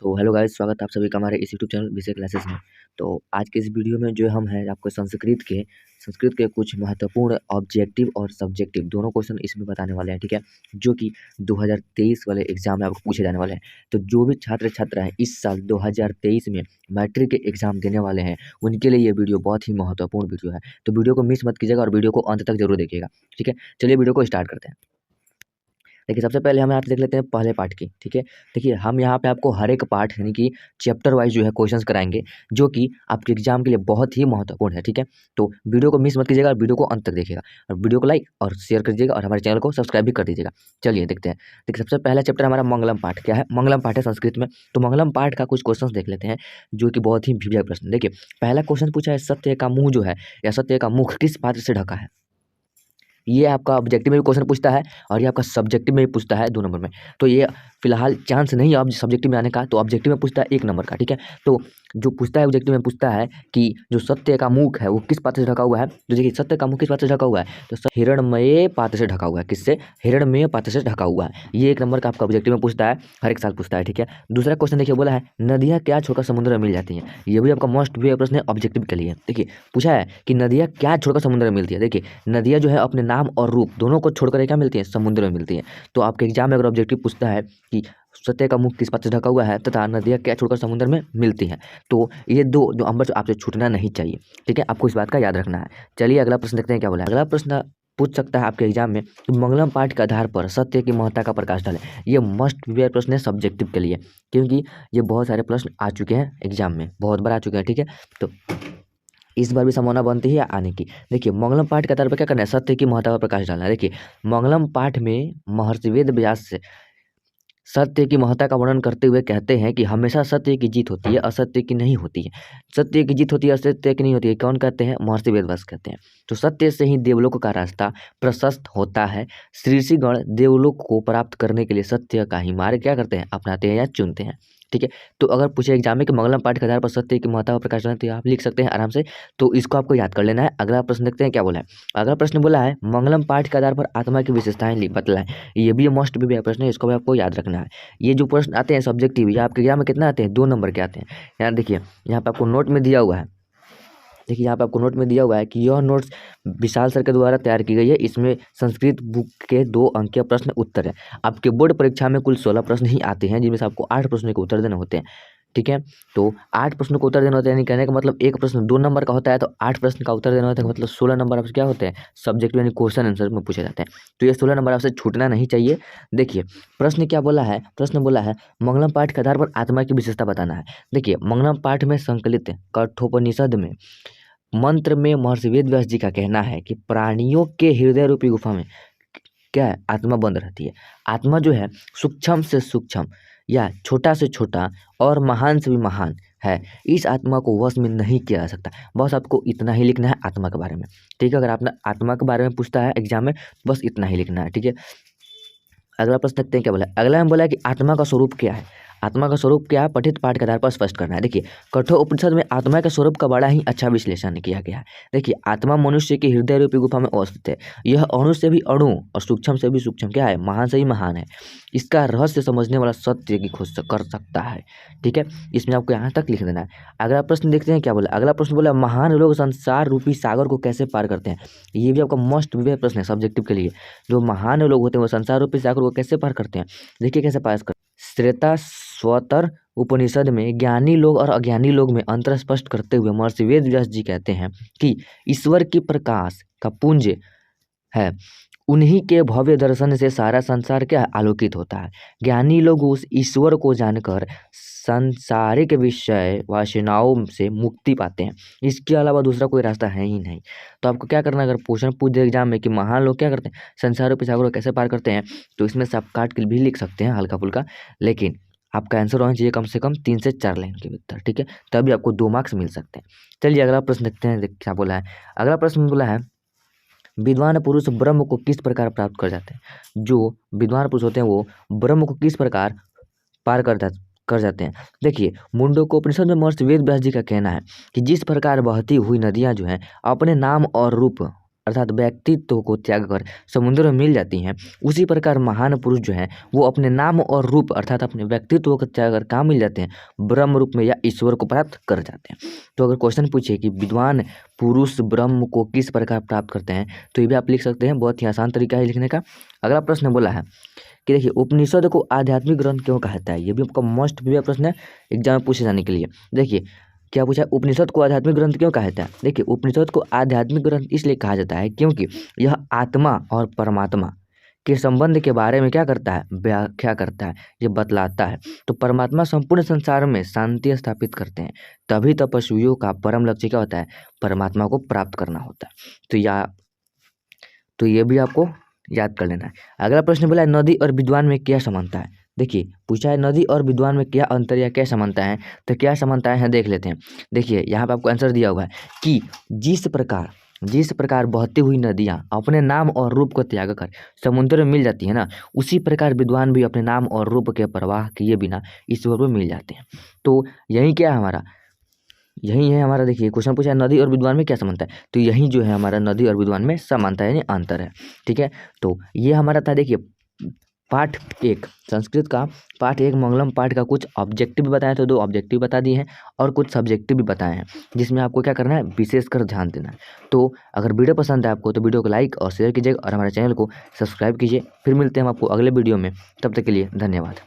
तो hello guys, स्वागत है आप सभी का हमारे इस यूट्यूब चैनल विषय क्लासेस में। तो आज के इस वीडियो में जो हम हैं आपको संस्कृत के कुछ महत्वपूर्ण ऑब्जेक्टिव और सब्जेक्टिव दोनों क्वेश्चन इसमें बताने वाले हैं, ठीक है। जो कि 2023 वाले एग्जाम में आपको पूछे जाने वाले हैं। तो जो भी छात्र छात्रा है इस साल 2023 में मैट्रिक के एग्जाम देने वाले हैं, उनके लिए ये वीडियो बहुत ही महत्वपूर्ण वीडियो है। तो वीडियो को मिस मत कीजिएगा और वीडियो को अंत तक जरूर देखिएगा, ठीक है। चलिए वीडियो को स्टार्ट करते हैं। देखिए, सबसे पहले हम यहाँ पे देख लेते हैं पहले पार्ट की, ठीक है। देखिए, हम यहाँ पे आपको हर एक पार्ट यानी कि चैप्टर वाइज जो है क्वेश्चंस कराएंगे, जो कि आपके एग्जाम के लिए बहुत ही महत्वपूर्ण है, ठीक है। तो वीडियो को मिस मत कीजिएगा और वीडियो को अंत तक देखिएगा और वीडियो को लाइक और शेयर कर दीजिएगा और हमारे चैनल को सब्सक्राइब भी कर दीजिएगा। चलिए देखते हैं। देखिए, सबसे पहला चैप्टर हमारा मंगलम पाठ क्या है। मंगलम पाठ है संस्कृत में। तो मंगलम पाठ का कुछ क्वेश्चन देख लेते हैं, जो कि बहुत ही भिड़िया प्रश्न। देखिए, पहला क्वेश्चन पूछा है, सत्य का मुंह जो है या सत्य का मुख किस पात्र से ढका है। ये आपका ऑब्जेक्टिव में भी क्वेश्चन पूछता है और ये आपका सब्जेक्टिव में भी पूछता है 2 नंबर में। तो ये फिलहाल चांस नहीं है अब सब्जेक्टिव में आने का, तो ऑब्जेक्टिव में पूछता है 1 नंबर का, ठीक है। तो जो पूछता है ऑब्जेक्टिव में पूछता है कि जो सत्य का मुख है वो किस पात्र से ढका हुआ है। तो देखिए, सत्य का मुख किस पात्र से ढका हुआ है, तो हिरण्मय पात्र से ढका हुआ है। किससे? हिरण्मय पात्र से ढका हुआ है। ये 1 नंबर का आपका ऑब्जेक्टिव में पूछता है, हर एक साल पूछता है, ठीक है। दूसरा क्वेश्चन देखिए, बोला है नदियाँ क्या छोड़कर समुद्र में मिल जाती हैं। ये भी आपका मोस्ट भी प्रश्न है ऑब्जेक्टिव के लिए। देखिए, पूछा है कि नदियाँ क्या छोड़कर समुद्र में मिलती है। देखिए, नदियाँ जो है अपने नाम और रूप दोनों को छोड़कर क्या मिलती है, समुद्र में मिलती है। तो आपके एग्जाम में अगर ऑब्जेक्टिव पूछता है कि सत्य का मुख किस पात्र से ढका हुआ है तथा नदियाँ क्या छोड़कर समुद्र में मिलती हैं, तो ये 2 जो नंबर आपसे छूटना नहीं चाहिए, ठीक है। आपको इस बात का याद रखना है। चलिए अगला प्रश्न देखते हैं क्या बोला है। अगला प्रश्न पूछ सकता है आपके एग्जाम में कि मंगलम पाठ के आधार पर सत्य की महत्ता का प्रकाश डालें। ये मस्ट बी प्रश्न है सब्जेक्टिव के लिए, क्योंकि ये बहुत सारे प्रश्न आ चुके हैं एग्जाम में, बहुत बार आ चुके हैं, ठीक है। तो इस बार भी संभावना बनती है आने की। देखिए, मंगलम पाठ के आधार पर क्या करना है, सत्य की महत्ता पर प्रकाश डालना है। देखिए, मंगलम पाठ में महर्षि वेद व्यास से सत्य की महत्ता का वर्णन करते हुए कहते हैं कि हमेशा सत्य की जीत होती है, असत्य की नहीं होती है। सत्य की जीत होती है, असत्य की नहीं होती है। कौन कहते हैं? महर्षि वेदव्यास कहते हैं। तो सत्य से ही देवलोक का रास्ता प्रशस्त होता है। ऋषिगण देवलोक को प्राप्त करने के लिए सत्य का ही मार्ग क्या करते हैं, अपनाते हैं या चुनते हैं, ठीक है। तो अगर पूछे एग्जाम में कि मंगलम पाठ के आधार पर सत्य की महत्ता पर प्रकाश डालें, तो आप लिख सकते हैं आराम से। तो इसको आपको याद कर लेना है। अगला प्रश्न देखते हैं क्या बोला है। अगला प्रश्न बोला है मंगलम पाठ के आधार पर आत्मा की विशेषताएं बतलाएं। ये भी मोस्ट भी प्रश्न है, इसको भी आपको याद रखना है। ये जो प्रश्न आते हैं सब्जेक्टिव, ये आपके एग्जाम में कितना आते हैं, 2 नंबर के आते हैं। यहाँ देखिए, यहाँ पे आपको नोट में दिया हुआ है। देखिए, यहाँ पे आपको नोट में दिया हुआ है कि यह नोट्स विशाल सर के द्वारा तैयार की गई है। इसमें संस्कृत बुक के 2 अंकीय प्रश्न उत्तर है। आपके बोर्ड परीक्षा में कुल 16 प्रश्न ही आते हैं, जिनमें से आपको 8 प्रश्नों के उत्तर देने होते हैं, ठीक है। तो 8 प्रश्नों को उत्तर देना होता है, यानी कहने का मतलब एक प्रश्न 2 नंबर का होता है, तो 8 प्रश्न का उत्तर देना होता है, मतलब 16 नंबर आपसे क्या होते हैं, सब्जेक्ट यानी क्वेश्चन आंसर में पूछे जाते हैं। तो ये 16 नंबर आपसे छूटना नहीं चाहिए। देखिए, प्रश्न क्या बोला है, प्रश्न बोला है मंगलम पाठ के आधार पर आत्मा की विशेषता बताना है। देखिए, मंगलम पाठ में संकलित कठोपनिषद में मंत्र में महर्षि वेदव्यास जी का कहना है कि प्राणियों के हृदय रूपी गुफा में क्या है, आत्मा बंद रहती है। आत्मा जो है सूक्ष्म से सूक्ष्म या छोटा से छोटा और महान से भी महान है। इस आत्मा को वश में नहीं किया जा सकता। बस आपको इतना ही लिखना है आत्मा के बारे में, ठीक है। अगर आपने आत्मा के बारे में पूछता है एग्जाम में, बस इतना ही लिखना है, ठीक है। अगला प्रश्न देखते हैं क्या बोला है। अगला में बोला है कि आत्मा का स्वरूप क्या है। आत्मा का स्वरूप क्या है, पठित पाठ के आधार पर स्पष्ट करना है। देखिए, कठोर उपनिषद में आत्मा के स्वरूप का बड़ा ही अच्छा विश्लेषण किया गया है। देखिए, आत्मा मनुष्य की हृदय रूपी गुफा में अवस्थित है। यह अणु से भी अणु और सूक्ष्म से भी सूक्ष्म क्या है, महान से भी महान है। इसका रहस्य समझने वाला सत्य की खोज कर सकता है, ठीक है। इसमें आपको यहाँ तक लिख देना है। अगला प्रश्न देखते हैं क्या बोला। अगला प्रश्न बोला महान लोग संसार रूपी सागर को कैसे पार करते हैं। ये भी आपका मोस्ट विवेक प्रश्न है सब्जेक्टिव के लिए। जो महान लोग होते हैं वो संसार रूपी सागर को कैसे पार करते हैं। देखिए कैसे पार करते हैं। श्वेता स्वतर उपनिषद में ज्ञानी लोग और अज्ञानी लोग में अंतर स्पष्ट करते हुए महर्षि वेदव्यास जी कहते हैं कि ईश्वर की प्रकाश का पुंज है, उन्हीं के भव्य दर्शन से सारा संसार क्या आलोकित होता है। ज्ञानी लोग उस ईश्वर को जानकर सांसारिक विषय वासनाओं से मुक्ति पाते हैं। इसके अलावा दूसरा कोई रास्ता है ही नहीं। तो आपको क्या करना है, अगर क्वेश्चन पूछ दे एग्जाम में कि महान लोग क्या करते हैं, संसार रूपी सागर को कैसे पार करते हैं, तो इसमें से आप काट के भी लिख सकते हैं हल्का फुल्का, लेकिन आपका आंसर होना चाहिए कम से कम 3 से 4 लाइन के भीतर, ठीक है। तभी आपको 2 मार्क्स मिल सकते हैं। चलिए अगला प्रश्न देखते हैं क्या बोला है। अगला प्रश्न बोला है विद्वान पुरुष ब्रह्म को किस प्रकार प्राप्त कर जाते हैं। जो विद्वान पुरुष होते हैं वो ब्रह्म को किस प्रकार पार कर जाते हैं। देखिए, मुंडकोपनिषद में महर्षि वेदव्यास जी का कहना है कि जिस प्रकार बहती हुई नदियां जो हैं अपने नाम और रूप अर्थात व्यक्तित्व को त्याग कर समुद्र में मिल जाती हैं, उसी प्रकार महान पुरुष जो हैं वो अपने नाम और रूप अर्थात अपने व्यक्तित्व को त्याग कर कहाँ मिल जाते हैं, ब्रह्म रूप में या ईश्वर को प्राप्त कर जाते हैं। तो अगर क्वेश्चन पूछे कि विद्वान पुरुष ब्रह्म को किस प्रकार प्राप्त करते हैं, तो ये भी आप लिख सकते हैं, बहुत ही आसान तरीका है लिखने का। अगला प्रश्न बोला है कि देखिए उपनिषद को आध्यात्मिक ग्रंथ क्यों कहता है, ये भी आपका मोस्ट प्रिवियस प्रश्न है एग्जाम में पूछे जाने के लिए। देखिए क्या पूछा, उपनिषद को आध्यात्मिक ग्रंथ क्यों कहता है। देखिए उपनिषद को आध्यात्मिक ग्रंथ इसलिए कहा जाता है क्योंकि यह आत्मा और परमात्मा के संबंध के बारे में क्या करता है, व्याख्या करता है, ये बतलाता है। तो परमात्मा संपूर्ण संसार में शांति स्थापित करते हैं, तभी तपस्वियों का परम लक्ष्य क्या होता है, परमात्मा को प्राप्त करना होता है। तो ये भी आपको याद कर लेना है। अगला प्रश्न बोला है नदी और विद्वान में क्या समानता है। देखिए पूछा है नदी और विद्वान में क्या अंतर या क्या समानता है, तो क्या समानताएं हैं देख लेते हैं। देखिए यहाँ पे आपको आंसर दिया हुआ है कि जिस प्रकार बहती हुई नदियाँ अपने नाम और रूप को त्याग कर समुद्र में मिल जाती है ना, उसी प्रकार विद्वान भी अपने नाम और रूप के प्रवाह किए बिना ईश्वर में मिल जाते हैं। तो यही क्या है हमारा, यही है हमारा। देखिए क्वेश्चन पूछा है नदी और विद्वान में क्या समानता है, तो यही जो है हमारा नदी और विद्वान में समानता है यानी अंतर है। ठीक है, तो ये हमारा था। देखिए पाठ 1 संस्कृत का पाठ 1 मंगलम पाठ का कुछ ऑब्जेक्टिव बताए, तो 2 ऑब्जेक्टिव बता दिए हैं और कुछ सब्जेक्टिव भी बताए हैं, जिसमें आपको क्या करना है, विशेषकर ध्यान देना है। तो अगर वीडियो पसंद है आपको तो वीडियो को लाइक और शेयर कीजिएगा और हमारे चैनल को सब्सक्राइब कीजिए। फिर मिलते हैं हम आपको अगले वीडियो में, तब तक के लिए धन्यवाद।